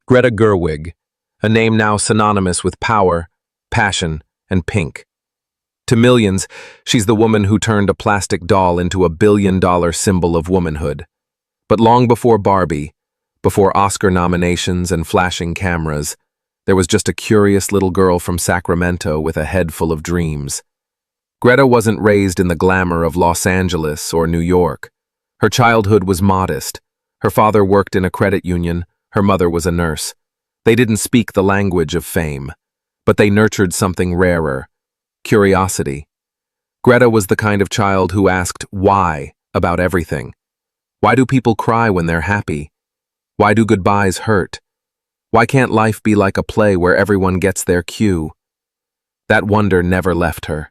Greta Gerwig, a name now synonymous with power, passion, and pink. To millions, she's the woman who turned a plastic doll into a billion-dollar symbol of womanhood. But long before Barbie, before Oscar nominations and flashing cameras, there was just a curious little girl from Sacramento with a head full of dreams. Greta wasn't raised in the glamour of Los Angeles or New York. Her childhood was modest. Her father worked in a credit union, her mother was a nurse. They didn't speak the language of fame, but they nurtured something rarer: curiosity. Greta was the kind of child who asked why about everything. Why do people cry when they're happy? Why do goodbyes hurt? Why can't life be like a play where everyone gets their cue? That wonder never left her.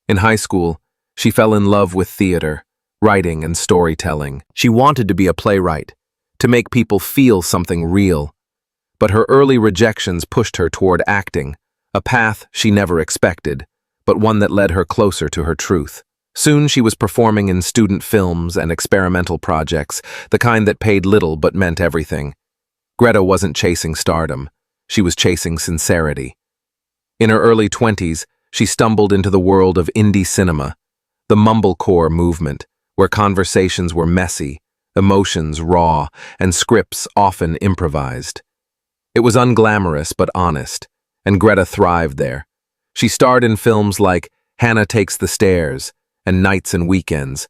In high school, she fell in love with theater, writing, and storytelling. She wanted to be a playwright, to make people feel something real. But her early rejections pushed her toward acting, a path she never expected, but one that led her closer to her truth. Soon she was performing in student films and experimental projects, the kind that paid little but meant everything. Greta wasn't chasing stardom, she was chasing sincerity. In her early 20s, she stumbled into the world of indie cinema, the mumblecore movement, where conversations were messy, emotions raw, and scripts often improvised. It was unglamorous but honest, and Greta thrived there. She starred in films like Hannah Takes the Stairs and Nights and Weekends,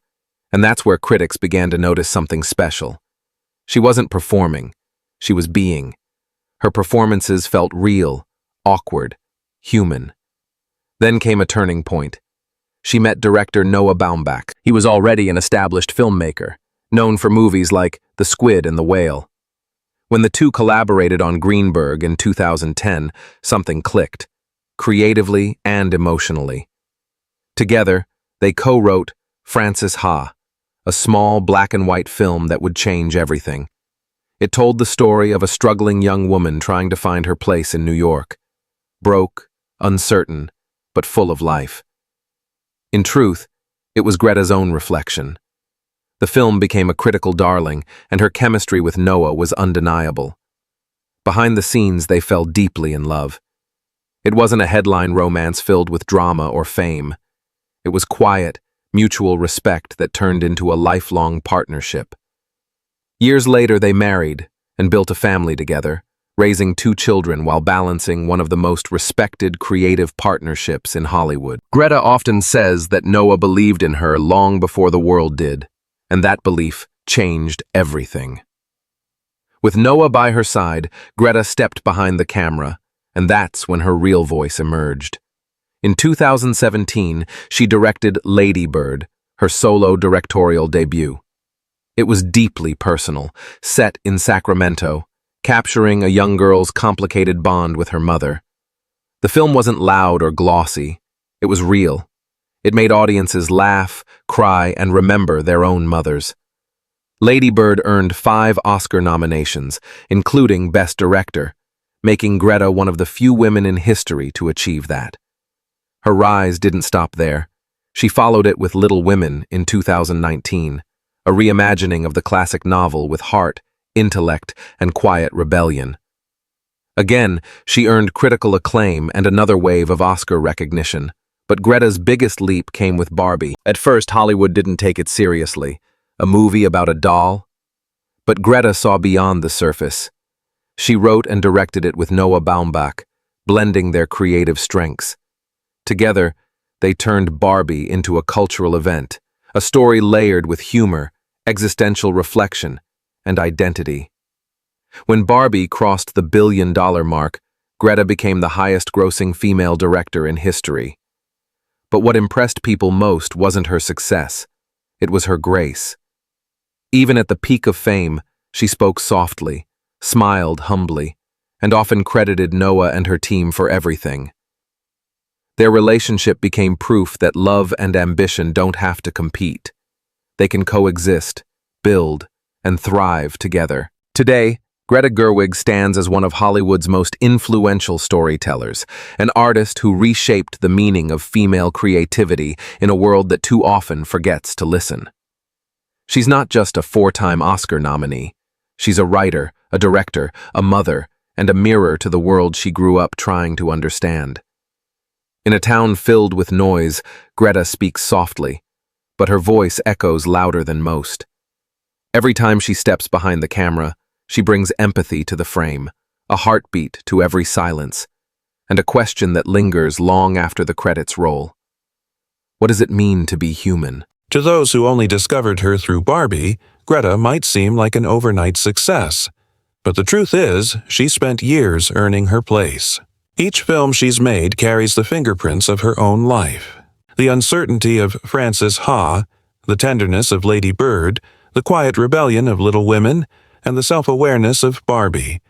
and that's where critics began to notice something special. She wasn't performing, she was being. Her performances felt real, awkward, human. Then came a turning point. She met director Noah Baumbach. He was already an established filmmaker, known for movies like The Squid and The Whale. When the two collaborated on Greenberg in 2010, something clicked, creatively and emotionally. Together, they co-wrote Frances Ha, a small black-and-white film that would change everything. It told the story of a struggling young woman trying to find her place in New York. Broke, uncertain, but full of life. In truth, it was Greta's own reflection. The film became a critical darling, and her chemistry with Noah was undeniable. Behind the scenes, they fell deeply in love. It wasn't a headline romance filled with drama or fame. It was quiet, mutual respect that turned into a lifelong partnership. Years later, they married and built a family together, raising 2 children while balancing one of the most respected creative partnerships in Hollywood. Greta often says that Noah believed in her long before the world did, and that belief changed everything. With Noah by her side, Greta stepped behind the camera, and that's when her real voice emerged. In 2017, she directed Lady Bird, her solo directorial debut. It was deeply personal, set in Sacramento, capturing a young girl's complicated bond with her mother. The film wasn't loud or glossy. It was real. It made audiences laugh, cry, and remember their own mothers. Lady Bird earned 5 Oscar nominations, including Best Director, making Greta one of the few women in history to achieve that. Her rise didn't stop there. She followed it with Little Women in 2019, a reimagining of the classic novel with heart, intellect, and quiet rebellion. Again, she earned critical acclaim and another wave of Oscar recognition. But Greta's biggest leap came with Barbie. At first, Hollywood didn't take it seriously, a movie about a doll. But Greta saw beyond the surface. She wrote and directed it with Noah Baumbach, blending their creative strengths. Together, they turned Barbie into a cultural event, a story layered with humor, existential reflection, and identity. When Barbie crossed the billion-dollar mark, Greta became the highest-grossing female director in history. But what impressed people most wasn't her success, it was her grace. Even at the peak of fame, she spoke softly, smiled humbly, and often credited Noah and her team for everything. Their relationship became proof that love and ambition don't have to compete. They can coexist, build, and thrive together. Today, Greta Gerwig stands as one of Hollywood's most influential storytellers, an artist who reshaped the meaning of female creativity in a world that too often forgets to listen. She's not just a 4-time Oscar nominee. She's a writer, a director, a mother, and a mirror to the world she grew up trying to understand. In a town filled with noise, Greta speaks softly, but her voice echoes louder than most. Every time she steps behind the camera, she brings empathy to the frame, a heartbeat to every silence, and a question that lingers long after the credits roll. What does it mean to be human? To those who only discovered her through Barbie, Greta might seem like an overnight success. But the truth is, she spent years earning her place. Each film she's made carries the fingerprints of her own life. The uncertainty of Frances Ha, the tenderness of Lady Bird, the quiet rebellion of Little Women, and the self-awareness of Barbie.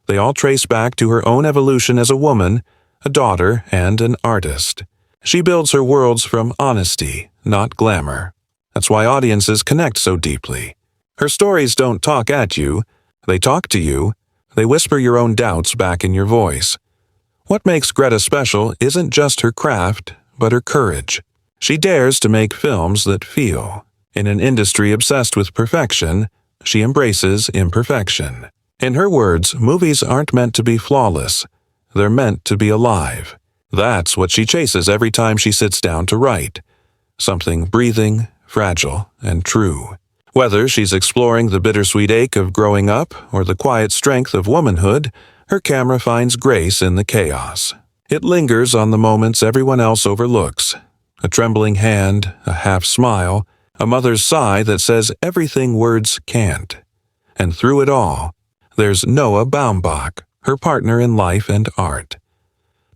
They all trace back to her own evolution as a woman, a daughter, and an artist. She builds her worlds from honesty, not glamour. That's why audiences connect so deeply. Her stories don't talk at you, they talk to you. They whisper your own doubts back in your voice. What makes Greta special isn't just her craft, but her courage. She dares to make films that feel. In an industry obsessed with perfection, she embraces imperfection. In her words, movies aren't meant to be flawless. They're meant to be alive. That's what she chases every time she sits down to write. Something breathing, fragile, and true. Whether she's exploring the bittersweet ache of growing up or the quiet strength of womanhood, her camera finds grace in the chaos. It lingers on the moments everyone else overlooks. A trembling hand, a half smile, a mother's sigh that says everything words can't. And through it all, there's Noah Baumbach, her partner in life and art.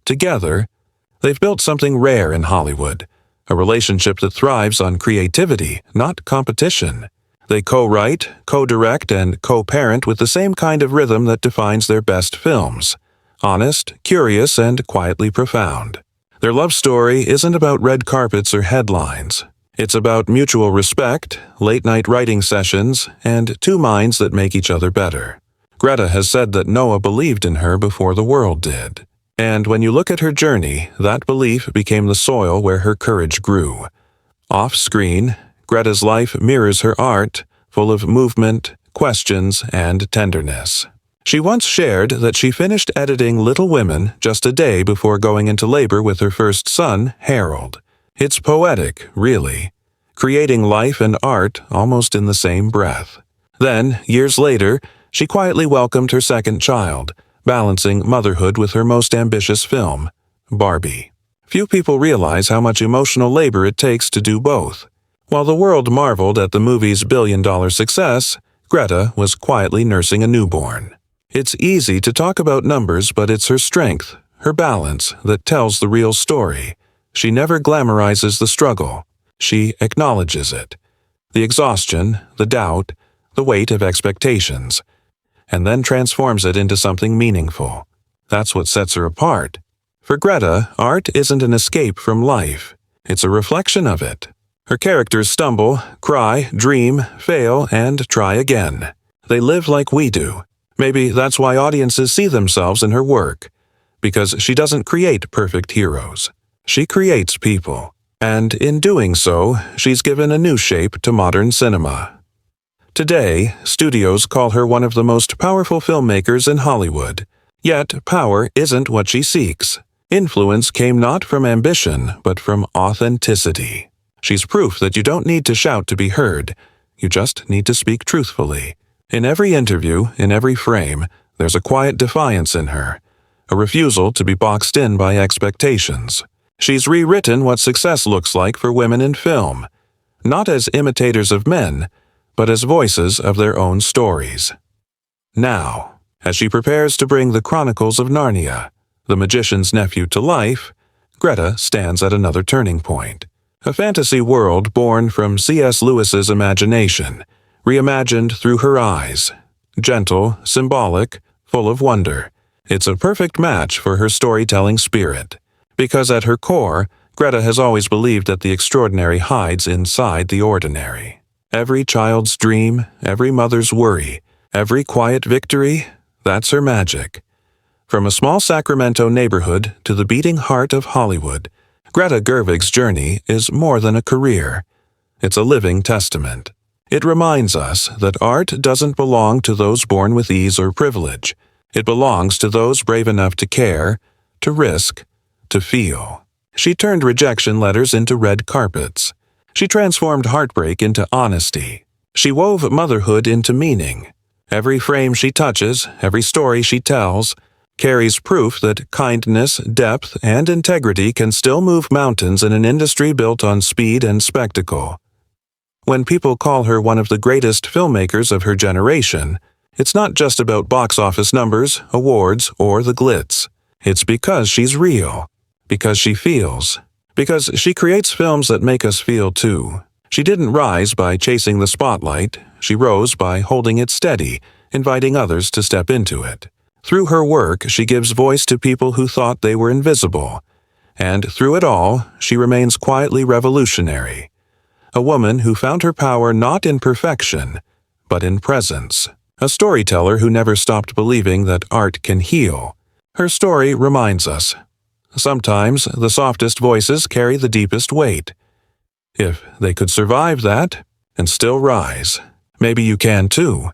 Together, they've built something rare in Hollywood, a relationship that thrives on creativity, not competition. They co-write, co-direct, and co-parent with the same kind of rhythm that defines their best films. Honest, curious, and quietly profound. Their love story isn't about red carpets or headlines. It's about mutual respect, late-night writing sessions, and two minds that make each other better. Greta has said that Noah believed in her before the world did. And when you look at her journey, that belief became the soil where her courage grew. Off-screen, Greta's life mirrors her art, full of movement, questions, and tenderness. She once shared that she finished editing Little Women just a day before going into labor with her first son, Harold. It's poetic, really. Creating life and art almost in the same breath. Then, years later, she quietly welcomed her second child, balancing motherhood with her most ambitious film, Barbie. Few people realize how much emotional labor it takes to do both. While the world marveled at the movie's billion-dollar success, Greta was quietly nursing a newborn. It's easy to talk about numbers, but it's her strength, her balance, that tells the real story. She never glamorizes the struggle. She acknowledges it. The exhaustion, the doubt, the weight of expectations, and then transforms it into something meaningful. That's what sets her apart. For Greta, art isn't an escape from life. It's a reflection of it. Her characters stumble, cry, dream, fail, and try again. They live like we do. Maybe that's why audiences see themselves in her work. Because she doesn't create perfect heroes. She creates people. And in doing so, she's given a new shape to modern cinema. Today, studios call her one of the most powerful filmmakers in Hollywood. Yet, power isn't what she seeks. Influence came not from ambition, but from authenticity. She's proof that you don't need to shout to be heard. You just need to speak truthfully. In every interview, in every frame, there's a quiet defiance in her. A refusal to be boxed in by expectations. She's rewritten what success looks like for women in film. Not as imitators of men, but as voices of their own stories. Now, as she prepares to bring the Chronicles of Narnia, the magician's nephew, to life, Greta stands at another turning point. A fantasy world born from C.S. Lewis's imagination, reimagined through her eyes. Gentle, symbolic, full of wonder. It's a perfect match for her storytelling spirit. Because at her core, Greta has always believed that the extraordinary hides inside the ordinary. Every child's dream, every mother's worry, every quiet victory, that's her magic. From a small Sacramento neighborhood to the beating heart of Hollywood, Greta Gerwig's journey is more than a career. It's a living testament. It reminds us that art doesn't belong to those born with ease or privilege. It belongs to those brave enough to care, to risk, to feel. She turned rejection letters into red carpets. She transformed heartbreak into honesty. She wove motherhood into meaning. Every frame she touches, every story she tells, carries proof that kindness, depth, and integrity can still move mountains in an industry built on speed and spectacle. When people call her one of the greatest filmmakers of her generation, it's not just about box office numbers, awards, or the glitz. It's because she's real, because she feels, because she creates films that make us feel too. She didn't rise by chasing the spotlight, she rose by holding it steady, inviting others to step into it. Through her work, she gives voice to people who thought they were invisible. And through it all, she remains quietly revolutionary. A woman who found her power not in perfection, but in presence. A storyteller who never stopped believing that art can heal. Her story reminds us. Sometimes the softest voices carry the deepest weight. If they could survive that and still rise, maybe you can too.